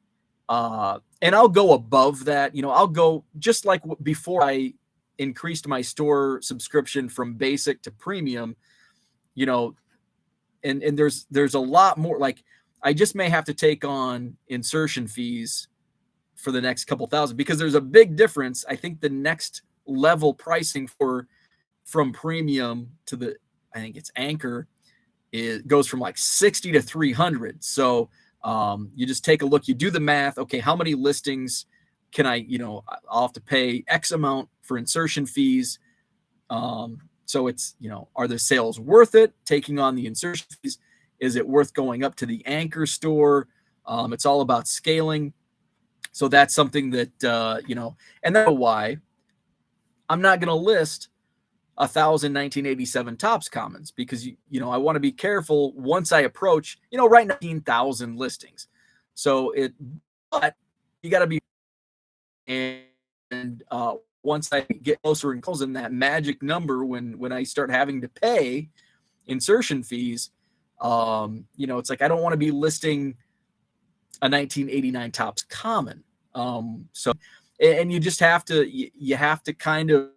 and I'll go above that. I'll go just like before I increased my store subscription from basic to premium, and there's a lot more. Like, I just may have to take on insertion fees for the next couple thousand, because there's a big difference. I think the next level pricing from premium to I think it's Anchor, it goes from like 60 to 300. So you just take a look, you do the math. Okay, how many listings can I'll have to pay X amount for insertion fees. So it's, are the sales worth it? Taking on the insertion fees, is it worth going up to the Anchor store? It's all about scaling. So that's something that, and that's why I'm not going to list 1,000 1987 Topps Commons, because, I want to be careful once I approach, right now, 19,000 listings. So but you got to be, and once I get closer and closer in that magic number, when I start having to pay insertion fees, it's like, I don't want to be listing a 1989 Topps Common. So, and you just have to, you have to kind of,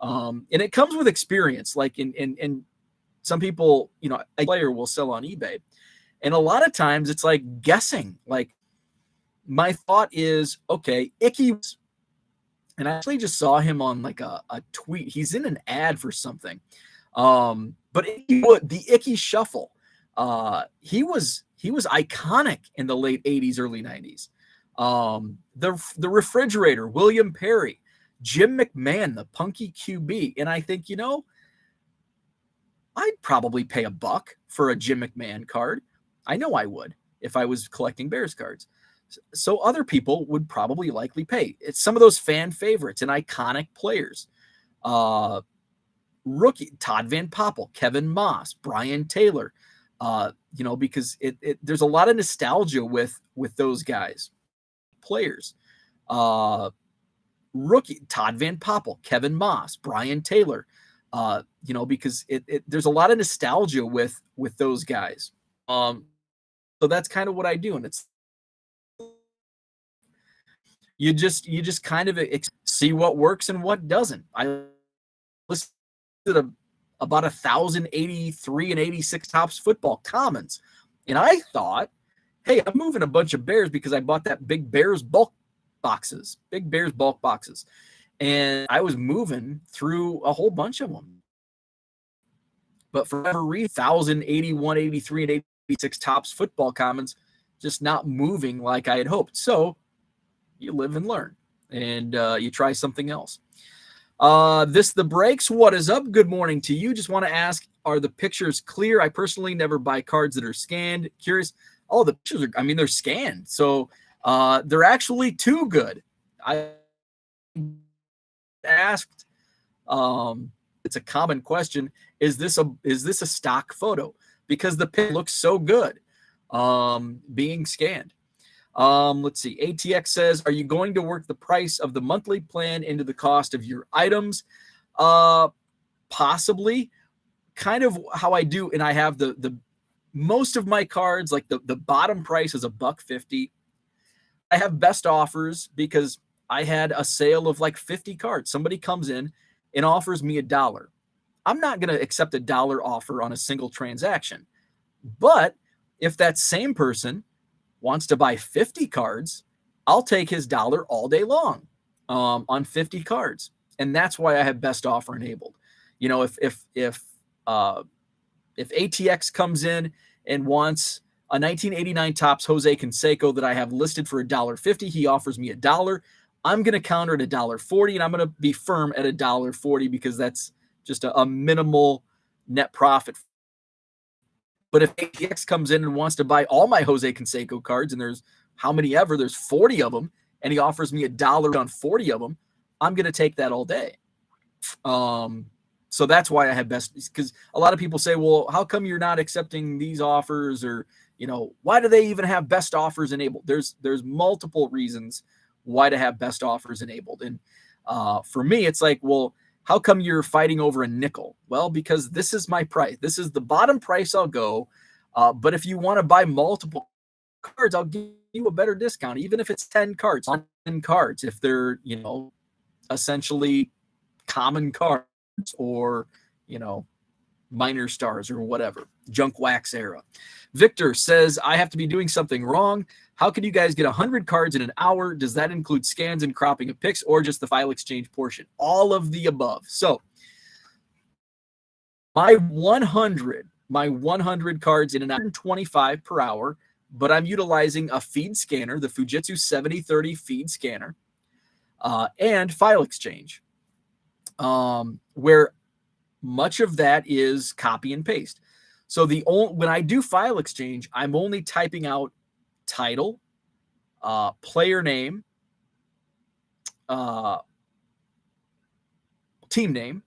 and it comes with experience. Like in some people, a player will sell on eBay, and a lot of times it's like guessing. Like, my thought is, okay, Icky, and I actually just saw him on like a tweet. He's in an ad for something. But the Icky Shuffle, he was iconic in the late 80s, early 90s. The Refrigerator, William Perry, Jim McMahon, the Punky QB. And I think, I'd probably pay $1 for a Jim McMahon card. I know I would if I was collecting Bears cards. So other people would probably likely pay. It's some of those fan favorites and iconic players. Rookie, Todd Van Poppel, Kevin Moss, Brian Taylor, because there's a lot of nostalgia with those guys, players. Rookie, Todd Van Poppel, Kevin Moss, Brian Taylor, because there's a lot of nostalgia with those guys. So that's kind of what I do. And it's, you just kind of see what works and what doesn't. I listed about 1,083 and 86 Topps football commons. And I thought, hey, I'm moving a bunch of Bears because I bought that big Bears bulk boxes. And I was moving through a whole bunch of them. But for whatever reason, 1,081, 83, and 86 Topps football commons just not moving like I had hoped. So you live and learn, and you try something else. This the breaks. What is up? Good morning to you. Just want to ask, are the pictures clear? I personally never buy cards that are scanned. Curious. Oh, the pictures are, they're scanned. So they're actually too good. I asked, it's a common question. Is this a stock photo? Because the pic looks so good being scanned. Let's see. ATX says, are you going to work the price of the monthly plan into the cost of your items? Possibly. Kind of how I do, and I have the most of my cards, like the bottom price is $1.50. I have best offers because I had a sale of like 50 cards. Somebody comes in and offers me $1. I'm not going to accept $1 offer on a single transaction. But if that same person wants to buy 50 cards, I'll take his $1 all day long on 50 cards. And that's why I have best offer enabled. You know, if ATX comes in and wants a 1989 Topps Jose Canseco that I have listed for $1.50, he offers me $1. I'm going to counter at $1.40, and I'm going to be firm at $1.40 because that's just a minimal net profit. But if ATX comes in and wants to buy all my Jose Canseco cards, and there's how many ever, there's 40 of them, and he offers me $1 on 40 of them, I'm going to take that all day. So that's why I have best, because a lot of people say, well, how come you're not accepting these offers? Or, you know, why do they even have best offers enabled? There's multiple reasons why to have best offers enabled. And for me, it's like, well, how come you're fighting over a nickel? Well, because this is my price. This is the bottom price I'll go. But if you want to buy multiple cards, I'll give you a better discount, even if it's 10 cards on 10 cards, if they're, you know, essentially common cards or, you know, minor stars or whatever, junk wax era. Victor says, I have to be doing something wrong. How can you guys get 100 cards in an hour? Does that include scans and cropping of picks or just the file exchange portion? All of the above. So my 100 cards in an 125 per hour, but I'm utilizing a feed scanner, the Fujitsu 7030 feed scanner, and file exchange, where much of that is copy and paste. So when I do file exchange, I'm only typing out title, player name, team name,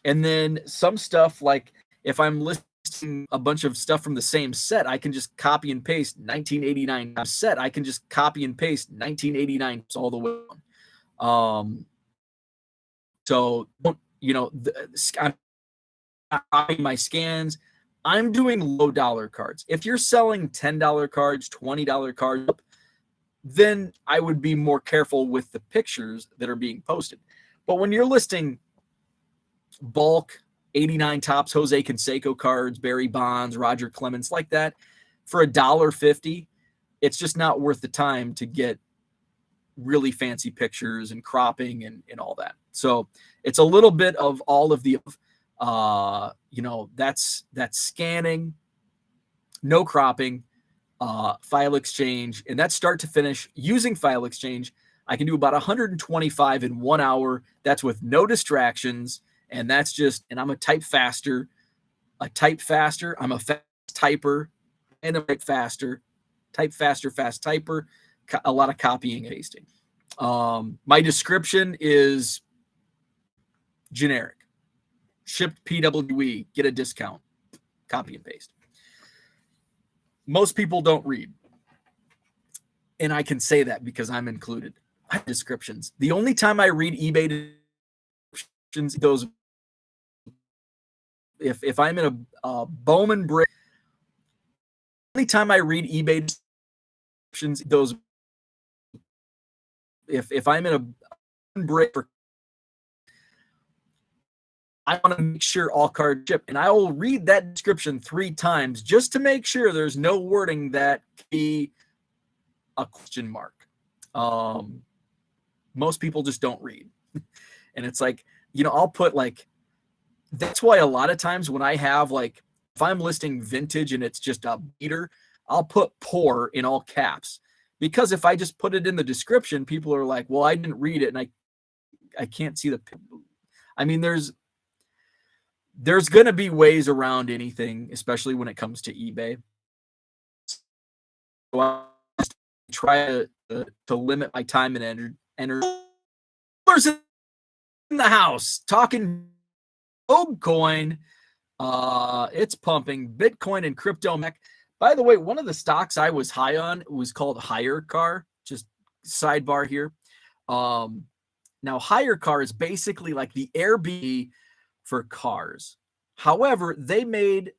and then some stuff like if I'm listing a bunch of stuff from the same set, I can just copy and paste 1989 set. I can just copy and paste 1989 all the way on. So, you know, I'm copying my scans. I'm doing low dollar cards. If you're selling $10 cards, $20 cards, then I would be more careful with the pictures that are being posted. But when you're listing bulk 89 Topps Jose Canseco cards, Barry Bonds, Roger Clemens, like that, for $1.50, it's just not worth the time to get really fancy pictures and cropping and all that. So it's a little bit of all of the, you know, that's scanning, no cropping, file exchange, and that's start to finish. Using file exchange, I can do about 125 in 1 hour. That's with no distractions. And that's just, and I'm a type faster. I'm a fast typer, and a type faster, fast typer, a lot of copying and pasting. My description is generic. Shipped PWE, get a discount. Copy and paste. Most people don't read. And I can say that because I'm included. I have descriptions. The only time I read eBay descriptions, those if I'm in a Bowman brick, only time I read eBay descriptions, those if I'm in a brick, I want to make sure all cards ship, and I will read that description 3 times just to make sure there's no wording that can be a question mark. Most people just don't read. And it's like, I'll put like, that's why a lot of times when I have like, if I'm listing vintage and it's just a beater, I'll put poor in all caps, because if I just put it in the description, people are like, well, I didn't read it and I can't see the, I mean, there's going to be ways around anything, especially when it comes to eBay. So I try to limit my time and energy. In the house talking Dogecoin. It's pumping Bitcoin and crypto. By the way, one of the stocks I was high on was called HireCar. Just sidebar here. Now HireCar is basically like the Airbnb for cars. However, they zigged,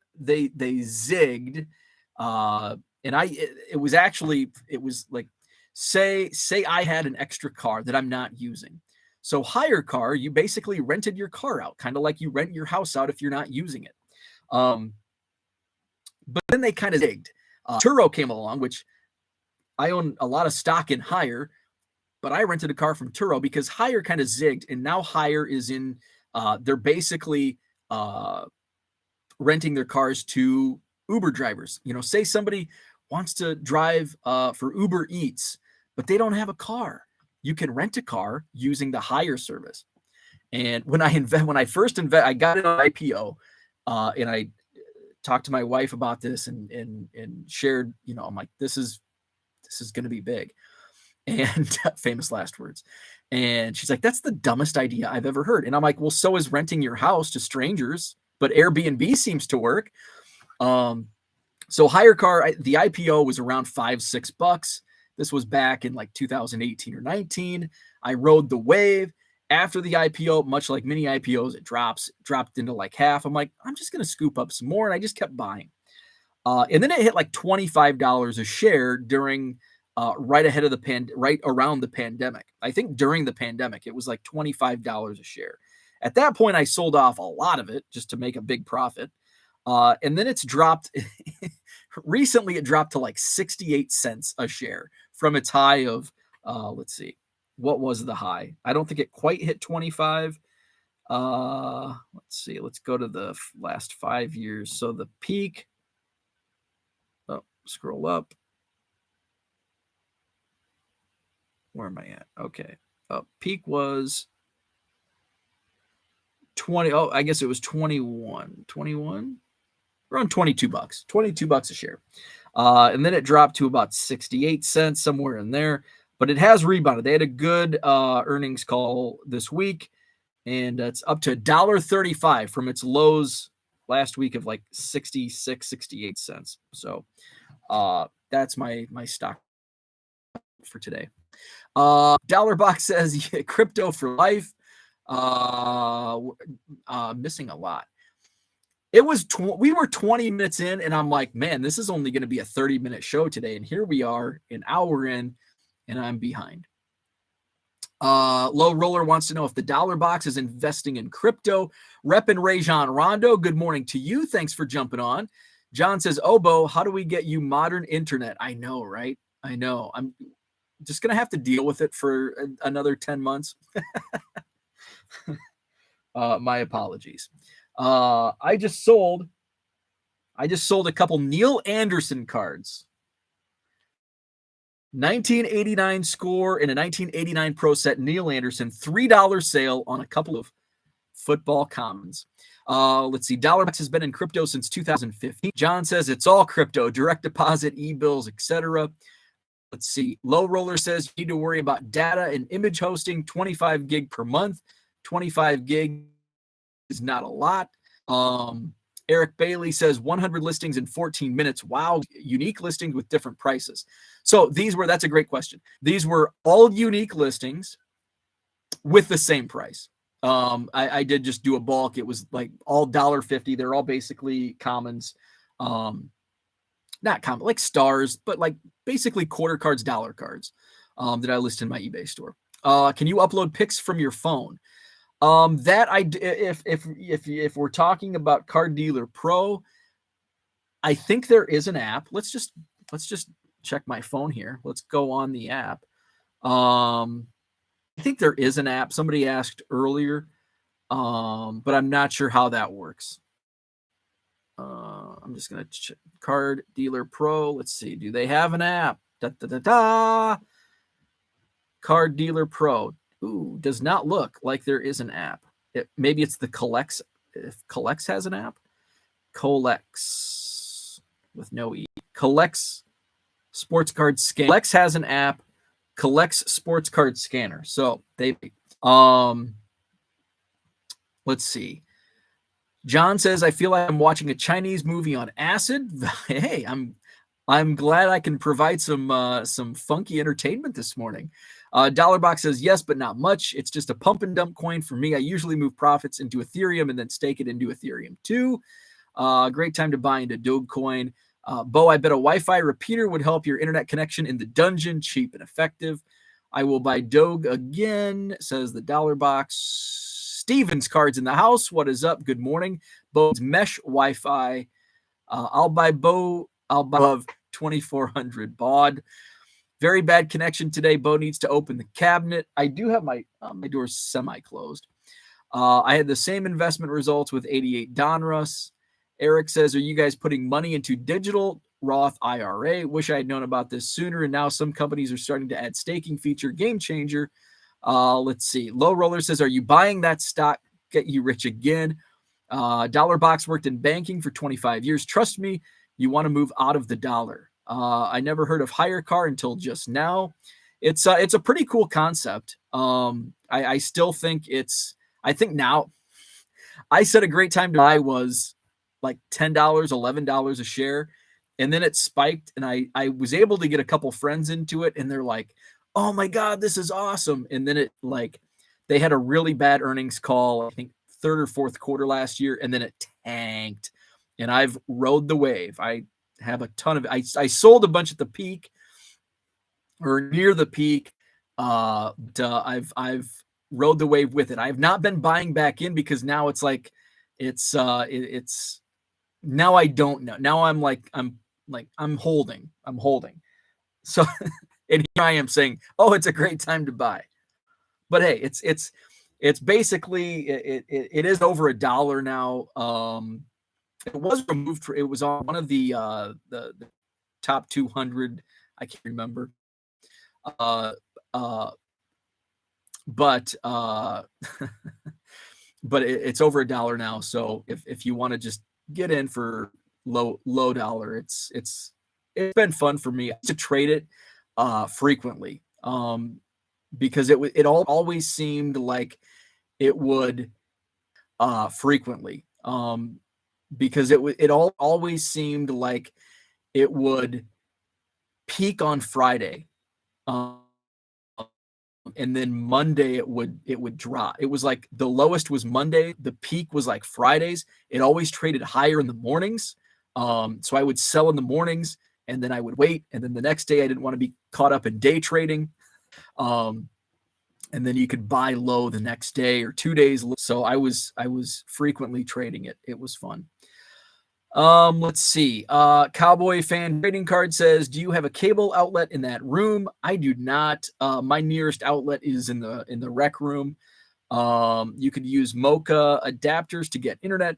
and it was like, say I had an extra car that I'm not using. So HireCar, you basically rented your car out, kind of like you rent your house out if you're not using it. But then they kind of zigged. Turo came along, which I own a lot of stock in Hire, but I rented a car from Turo because Hire kind of zigged, and now Hire is in. They're basically renting their cars to Uber drivers. Say somebody wants to drive for Uber Eats, but they don't have a car. You can rent a car using the Hire service. And when I first invest, I got it on IPO, and I talked to my wife about this and shared. I'm like, this is going to be big, and famous last words. And she's like, that's the dumbest idea I've ever heard. And I'm like, well, so is renting your house to strangers, but Airbnb seems to work. So HireCar, the IPO was around $5-6. This was back in like 2018 or 19. I rode the wave. After the IPO, much like many IPOs, it dropped into like half. I'm like, I'm just going to scoop up some more. And I just kept buying. And then it hit like $25 a share during right around the pandemic. I think during the pandemic, it was like $25 a share. At that point, I sold off a lot of it just to make a big profit. And then it's dropped. Recently, it dropped to like 68 cents a share from its high of, let's see, what was the high? I don't think it quite hit 25. Let's see. Let's go to the last 5 years. So the peak, scroll up. Where am I at? Okay. Peak was 20. Oh, I guess it was 21. Around $22. $22 a share. And then it dropped to about 68 cents, somewhere in there. But it has rebounded. They had a good earnings call this week, and it's up to $1.35 from its lows last week of like 66, 68 cents. So that's my stock for today. Dollar Box says crypto for life. Missing a lot. It was we were 20 minutes in, and I'm like, man, this is only going to be a 30-minute show today. And here we are, an hour in, and I'm behind. Low Roller wants to know if the Dollar Box is investing in crypto. Rep and Rajon Rondo, good morning to you. Thanks for jumping on. John says, Obo, how do we get you modern internet? I know, right? I know. I'm just going to have to deal with it for another 10 months. My apologies. I just sold a couple Neil Anderson cards. 1989 score and a 1989 pro set. Neil Anderson, $3 sale on a couple of football commons. Let's see. Dollarbox has been in crypto since 2015. John says it's all crypto, direct deposit, e-bills, etc. Let's see. Low Roller says you need to worry about data and image hosting, 25 gig per month. 25 gig is not a lot. Eric Bailey says 100 listings in 14 minutes. Wow. Unique listings with different prices. So that's a great question. These were all unique listings with the same price. I did just do a bulk. It was like all $1.50. They're all basically commons. Not common, like stars, but like basically quarter cards, dollar cards that I list in my eBay store. Can you upload pics from your phone? That if we're talking about Card Dealer Pro, I think there is an app. Let's just check my phone here. Let's go on the app. I think there is an app. Somebody asked earlier, but I'm not sure how that works. I'm just gonna check Card Dealer Pro. Let's see. Do they have an app? Da, da, da, da. Card Dealer Pro. Ooh, does not look like there is an app. Maybe it's the Collects. If Collects has an app, Collects with no E. Collects Sports Card Scan. Collects has an app. Collects Sports Card Scanner. So they let's see. John says, I feel like I'm watching a Chinese movie on acid. Hey, I'm glad I can provide some funky entertainment this morning. Dollarbox says, yes, but not much. It's just a pump and dump coin for me. I usually move profits into Ethereum and then stake it into Ethereum too. Great time to buy into Dogecoin. Bo, I bet a Wi-Fi repeater would help your internet connection in the dungeon. Cheap and effective. I will buy Doge again, says the Dollarbox. Steven's cards in the house. What is up? Good morning. Bo's mesh Wi-Fi. I'll buy Bo. I'll buy above 2,400 baud. Very bad connection today. Bo needs to open the cabinet. I do have my doors semi-closed. I had the same investment results with 88 Donruss. Eric says, are you guys putting money into digital Roth IRA? Wish I had known about this sooner. And now some companies are starting to add staking feature. Game changer. Let's see. Low Roller says, are you buying that stock? Get you rich again. Dollar Box worked in banking for 25 years. Trust me, you want to move out of the dollar. I never heard of Hire Car until just now. It's a pretty cool concept. I still think I think now I said a great time to buy was like $10, $11 a share. And then it spiked and I was able to get a couple friends into it and they're like, oh my God, this is awesome. And then they had a really bad earnings call, I think third or fourth quarter last year, and then it tanked. And I've rode the wave. I have a ton of I sold a bunch at the peak or near the peak. I've rode the wave with it. I've not been buying back in because now it's like it's now I don't know. Now I'm holding. So and here I am saying, oh, it's a great time to buy. But hey, it's basically it is over $1 now. It was removed it was on one of the top 200. I can't remember. But it's over $1 now. So if you want to just get in for low dollar, it's been fun for me to trade it frequently. Because it always seemed like it would frequently. Because it always seemed like it would peak on Friday. And then Monday it would drop. It was like the lowest was Monday, the peak was like Fridays. It always traded higher in the mornings. So I would sell in the mornings and then I would wait. And then the next day I didn't want to be caught up in day trading. And then you could buy low the next day or 2 days. So I was frequently trading it. It was fun. Let's see. Cowboy Fan Trading Card says, do you have a cable outlet in that room? I do not. My nearest outlet is in the rec room. You could use Mocha adapters to get internet.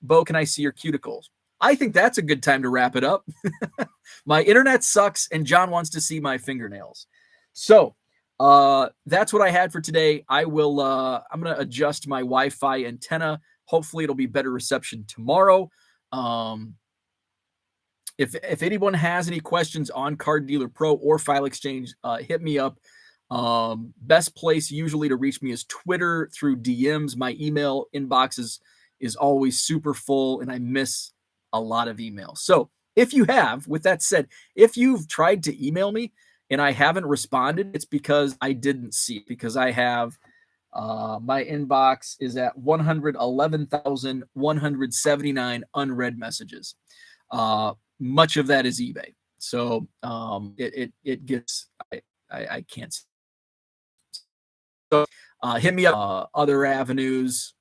Bo, can I see your cuticles? I think that's a good time to wrap it up. My internet sucks and John wants to see my fingernails. So that's what I had for today. I'm going to adjust my Wi-Fi antenna. Hopefully it'll be better reception tomorrow. If anyone has any questions on Card Dealer Pro or File Exchange, hit me up. Best place usually to reach me is Twitter through DMs. My email inbox is always super full and I miss a lot of emails. So with that said, if you've tried to email me and I haven't responded, it's because I didn't see it, because I have my inbox is at 111,179 unread messages. Much of that is eBay. So it gets, I can't see. So Hit me up. Other avenues.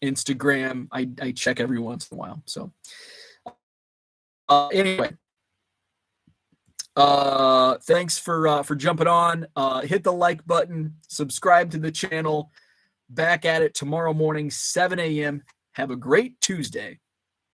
Instagram. I check every once in a while. So anyway, thanks for jumping on. Hit the like button. Subscribe to the channel. Back at it tomorrow morning, 7 a.m. Have a great Tuesday.